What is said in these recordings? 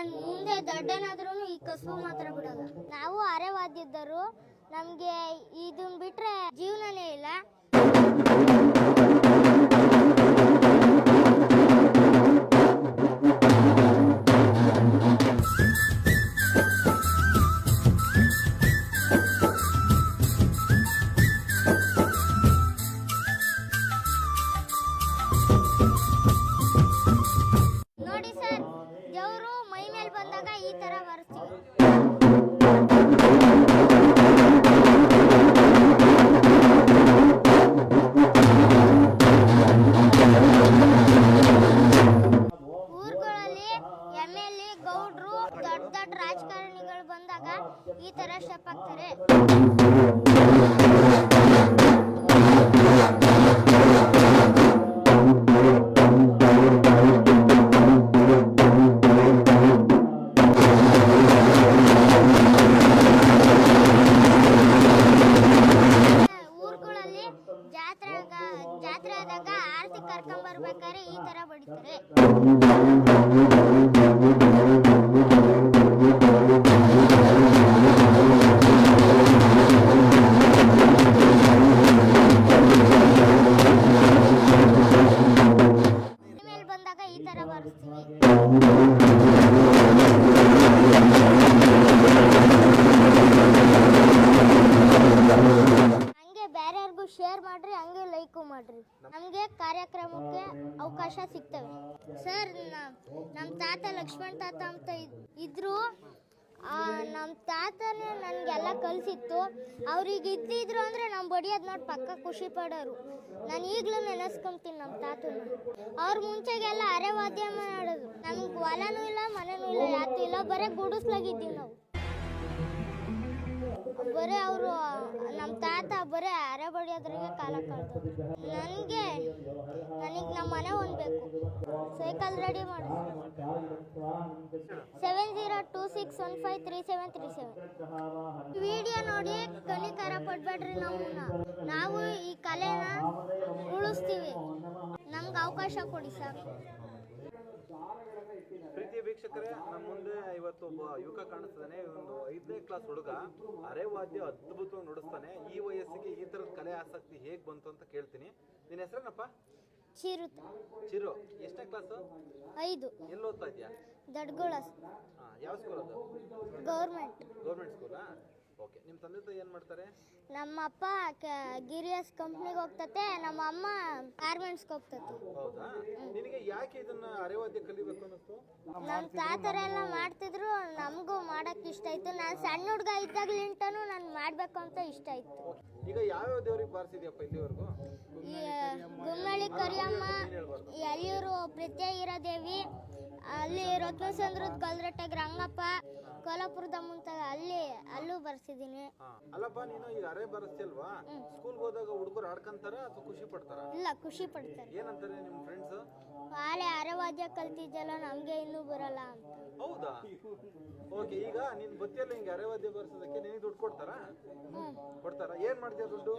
ನಾನು ಮುಂದೆ ದೊಡ್ಡನಾದ್ರೂ ಈ ಕಸಬು ಮಾತ್ರ ಬಿಡಲ್ಲ. ನಾವು ಅರೆವಾದ್ಯದರು, ನಮಗೆ ಇದನ್ನ ಬಿಟ್ರೆ ಜೀವನನೇ ಇಲ್ಲ. ನೋಡಿ ಸರ್, ದೇವರು ಮೈ ಮೇಲೆ ಬಂದಾಗ ಈ ತರ ಬರ್ತೀವಿ. ಊರುಗಳಲ್ಲಿ MLA ಗೌಡ್ರು ದೊಡ್ಡ ದೊಡ್ಡ ರಾಜಕಾರಣಿಗಳು ಬಂದಾಗ ಈ ತರ ಸ್ಟೆಪ್ ಹಾಕ್ತಾರೆ. ಊರುಗಳಲ್ಲಿ ಜಾತ್ರೆ ಆದಾಗ ಆರತಿ ಕರ್ಕೊಂಡ್ ಬರ್ಬೇಕಾದ್ರೆ ಈ ತರ ಬಡಿತಾರೆ. ಮೇಲೆ ಬಂದಾಗ ಈ ತರ ಬರ್ತೀವಿ. ಹಂಗೆ ಬೇರೆಯವ್ರಿಗೂ ಶೇರ್ ಮಾಡ್ರಿ, ಹಂಗೆ ಲೈಕು ಮಾಡ್ರಿ. ನಮ್ಗೆ ಕಾರ್ಯಕ್ರಮಕ್ಕೆ ಅವಕಾಶ ಸಿಗ್ತವೆ. ಸರ್, ನಮ್ಮ ತಾತ ಲಕ್ಷ್ಮಣ್ ತಾತ ಅಂತ ಇದ್ರು. ನಮ್ಮ ತಾತನೇ ನನಗೆಲ್ಲ ಕಲಿಸಿತ್ತು. ಅವ್ರಿಗೆ ಇದ್ದಿದ್ರು ಅಂದರೆ ನಮ್ಮ ಬಡಿಯೋದು ನೋಡಿ ಪಕ್ಕ ಖುಷಿ ಪಡೋರು. ನಾನು ಈಗಲೂ ನೆನೆಸ್ಕೊಂತೀನಿ ನಮ್ಮ ತಾತನ. ಅವ್ರ ಮುಂಚೆಗೆಲ್ಲ ಅರೆವಾದ್ಯ ಮಾಡೋದು. ನಮ್ಗೆ ಹೊಲನೂ ಇಲ್ಲ, ಮನೆನೂ ಇಲ್ಲ, ಯಾತೂ ಇಲ್ಲ, ಬರೀ ಗುಡಿಸ್ಲಾಗಿದ್ದೀವಿ ನಾವು. ಬರೀ ಅವರು ನಮ್ಮ ತಾತ ಬರೀ ಅರೆ ಬಡಿಯೋದ್ರಾಗೆ ಕಾಲ ಕಳೆದು. ನನಗೆ ನಮ್ಮ ಮನೆ ಹೊಂದಬೇಕು. ಸೈಕಲ್ ರೆಡಿ ಮಾಡಿ 7026153737. ವಿಡಿಯೋ ನೋಡಿ ಕನಿಕರ ಪಡ್ಬೇಡ್ರಿ. ನಾವು ಈ ಕಲೆನ ಉಳಿಸ್ತೀವಿ. ನಮ್ಗೆ ಅವಕಾಶ ಕೊಡಿ ಸರ್. ಪ್ರೀತಿಯ ವೀಕ್ಷಕರೇ, ನಮ್ಮ ಮುಂದೆ ಇವತ್ತು ಒಬ್ಬ ಯುವಕ ಕಾಣಿಸ್ತಾನೆ. ಒಂದು 5ನೇ ಕ್ಲಾಸ್ ಹುಡುಗ ಅರೆವಾದ್ಯ ಅದ್ಭುತವಾಗಿ ನುಡಿಸ್ತಾನೆ. ಈ ವಯಸ್ಸಿಗೆ ಈ ತರದ ಕಲೆ ಆಸಕ್ತಿ ಹೇಗ್ ಬಂತು ಅಂತ ಕೇಳ್ತೀನಿ. ನಿನ್ನ ಹೆಸರೇನಪ್ಪ? ಚಿರು. ಎಷ್ಟನೇ ಕ್ಲಾಸು? 5. ಎಲ್ಲಿ ಓದ್ತಾ ಇದ್ಯಾ? ದಡ್ಗೋಳ. ಯಾವ ಸ್ಕೂಲ್ ಅದು? ಗೌರ್ಮೆಂಟ್ ಸ್ಕೂಲಾ? ಓಕೆ. ನಿಮ್ಮ ತಂದೆ ತಾಯಿ ಏನ್ ಮಾಡ್ತಾರೆ? ನಮ್ಮ ಅಪ್ಪ ಗಿರಿಯಸ್ ಕಂಪ್ನಿಗೆ ಹೋಗ್ತತೆ, ನಮ್ಮ ಅಮ್ಮ ಗಾರ್ಮೆಂಟ್ಸ್ಗೆ ಹೋಗ್ತತೆ. ಹೌದಾ? ನಿನಗೆ ಯಾಕೆ ಇದನ್ನ ಅರೆವಾದ್ಯ ಕಲಿಬೇಕು ಅನ್ನಿಸ್ತು? ನಮ್ಮ ತಾತರೆಲ್ಲ ಮಾಡ್ತಿದ್ರು, ನಮಗೂ ಮಾಡಕ್ ಇಷ್ಟ ಆಯ್ತು. ನಾನು ಸಣ್ಣ ಹುಡುಗ ಇದ್ದಾಗ್ಲಿಂಟನು ನಾನು ಮಾಡ್ಬೇಕು ಅಂತ ಇಷ್ಟ ಆಯ್ತು. ಈಗ ಯಾವ್ಯಾವ ದೇವ್ರಿಗೆ ಬಾರಿಸಿದ್ಯಪ್ಪ ಇಲ್ಲಿವರೆಗೂ? ಗುಮ್ಮಳ್ಳಿ ಕರಿಯಮ್ಮ, ಎಲ್ಲಿಯೂರು ಪ್ರತ್ಯೇಗಿರೋ ದೇವಿ, ಅಲ್ಲಿ ರತ್ನಸಂದ್ರದ ಕಲ್ರಟ್ಟೆಗೆ ರಂಗಪ್ಪ, ಕೋಲಾಪುರದ ಮುಂತ ಅಲ್ಲೂ ಬರ್ಸಿದೀನಿ. ಅಲ್ಲಪ್ಪ, ನೀನು ಈಗ ಅರೆ ಬರ್ಸ್ತಿಲ್ವಾ? ಸ್ಕೂಲ್ ಹೋದಾಗ ಹುಡುಗರು ಆಡ್ಕಂತಾರ ಅಥವಾ ಖುಷಿ ಪಡ್ತಾರ? ಇಲ್ಲ, ಖುಷಿ ಪಡ್ತಾರೆ. ಏನಂತಾರೆ ನಿಮ್ಮ ಫ್ರೆಂಡ್ಸ್? ಆಲೆ ಅರೆವಾದ್ಯ ಕಲ್ತಿದ್ದಲ್ಲ, ನಮ್ಗೆ ಇನ್ನೂ ಬರಲ್ಲ ಅಂತ. ಹೌದಾ? ಓಕೆ. ಈಗ ನೀನ್ ಬತ್ತಿಯಲ್ಲ ಹಿಂಗೆ ಅರೆವಾದ್ಯ ಬರ್ಸೋದಕ್ಕೆ ನಿನಗೆ ದುಡ್ಡು ಕೊಡ್ತಾರಾ? ಏನ್ ಮಾಡ್ತೀಯ ದುಡ್ಡು?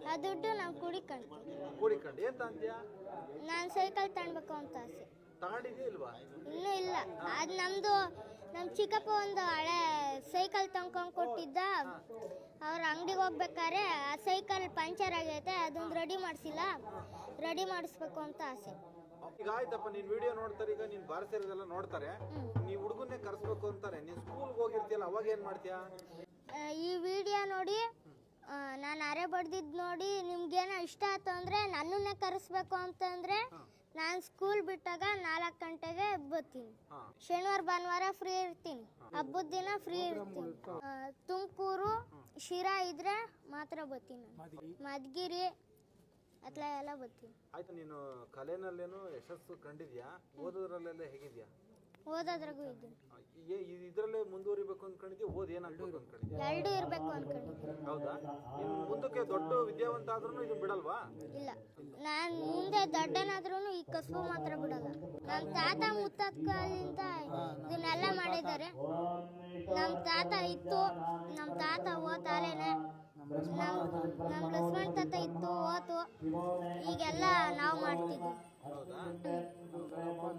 ಆ ದುಡ್ಡು ನಾವು ಕೂಡಿಕೊಂಡು ಏನ್ ತಂದ್ಯಾ? ನಾನು ಸೈಕಲ್ ತಗೊಳ್ಬೇಕು ಅಂತ ಆಸೆ. ತಗೊಂಡಿದ್ಯಾ ಇಲ್ವಾ? ಇನ್ನೂ ಇಲ್ಲ. ಅದು ನಮ್ಮ ಚಿಕ್ಕಪ್ಪ ಒಂದು ಹಳೆ ಸೈಕಲ್ ತಗೊಂಡ್ ಕೊಟ್ಟಿದ್ದ. ಅವ್ರ ಅಂಗಡಿಗೆ ಹೋಗ್ಬೇಕಾದ್ರೆ ಆ ಸೈಕಲ್ ಪಂಚರ್ ಆಗೈತೆ, ಅದನ್ನ ರೆಡಿ ಮಾಡಿಸ್ಬೇಕು ಅಂತ ಆಸೆ. ಈಗ ಆಯ್ತಪ್ಪ, ನೀನ್ ವಿಡಿಯೋ ನೋಡ್ತಾರೆ, ಈಗ ನೀನ್ ಬಾರಿಸಿರೋದೆಲ್ಲ ನೋಡ್ತಾರೆ, ನೀವ್ ಹುಡುಗನ್ನೇ ಕರ್ಸ್ಬೇಕು ಅಂತಾರೆ. ನೀನ್ ಸ್ಕೂಲ್ಗೆ ಹೋಗಿರ್ತೀಯಲ್ಲ, ಅವಾಗ ಏನ್ ಮಾಡ್ತೀಯಾ? ಈ ವಿಡಿಯೋ ನೋಡಿ, ನಾನು ಅರೆ ಬಡ್ದಿದ್ದು ನೋಡಿ ನಿಮ್ಗೇನೋ ಇಷ್ಟ ಆಯ್ತು ಅಂದರೆ ನನ್ನನ್ನೇ ಕರೆಸ್ಬೇಕು ಅಂತಂದರೆ ನಾನು ಸ್ಕೂಲ್ ಬಿಟ್ಟಾಗ 4 ಗಂಟೆಗೆ ಬರ್ತೀನಿ. ಶನಿವಾರ ಭಾನುವಾರ ಫ್ರೀ ಇರ್ತೀನಿ, ಹಬ್ಬದ ದಿನ ಫ್ರೀ ಇರ್ತೀನಿ. ತುಮಕೂರು ಶಿರಾ ಇದ್ರೆ ಮಾತ್ರ ಬರ್ತೀನಿ. ಮಧುಗಿರಿ ಅತ್ಲ ಎಲ್ಲ ಬರ್ತೀನಿ. ಆಯ್ತು, ನೀನು ಕಲೆನಲ್ಲೇನು ಯಶಸ್ಸು ಕಂಡಿದ್ಯಾ? ಓದೋದ್ರಲ್ಲೆಲ್ಲ ಹೇಗಿದ್ಯಾ? ಓದೋದ್ರಾಗೂ ಇದ್ದೀನಿ. ಇದ್ರಲ್ಲೇ ಮುಂದುವರಿಬೇಕು ಅನ್ಕೊಂಡಿದ್ಯಾ? ಏನಾಗ್ಬೇಕು ಅನ್ಕೊಂಡಿದ್ಯಾ? ಎರಡೂ ಇರ್ಬೇಕು ಅನ್ಕೊಂಡಿದ್ದೆ. ಹೌದಾ? ನೀನು ಮುಂದಕ್ಕೆ ದೊಡ್ಡ ವಿದ್ಯಾವಂತ ಆದ್ರೂ ಇದನ್ನ ಬಿಡಲ್ವಾ? ಇಲ್ಲ, ನಾನು ಮುಂದೆ ದೊಡ್ಡನಾದ್ರೂ ಈ ಕಸಬು ಮಾತ್ರ ಬಿಡಲ್ಲ. ನಮ್ಮ ತಾತ ಮುತ್ತಾತಲಿಂದ ಇದನ್ನೆಲ್ಲ ಮಾಡಿದ್ದಾರೆ. ನಮ್ಮ ತಾತ ಇತ್ತು, ನಮ್ಮ ತಾತ ಓತಾಲೇನೆ. ನಮ್ಮ ಲಕ್ಷ್ಮಣ್ ತಾತ ಇತ್ತು, ಓತು. ಈಗೆಲ್ಲ ನಾವು ಮಾಡ್ತಿದ್ವಿ.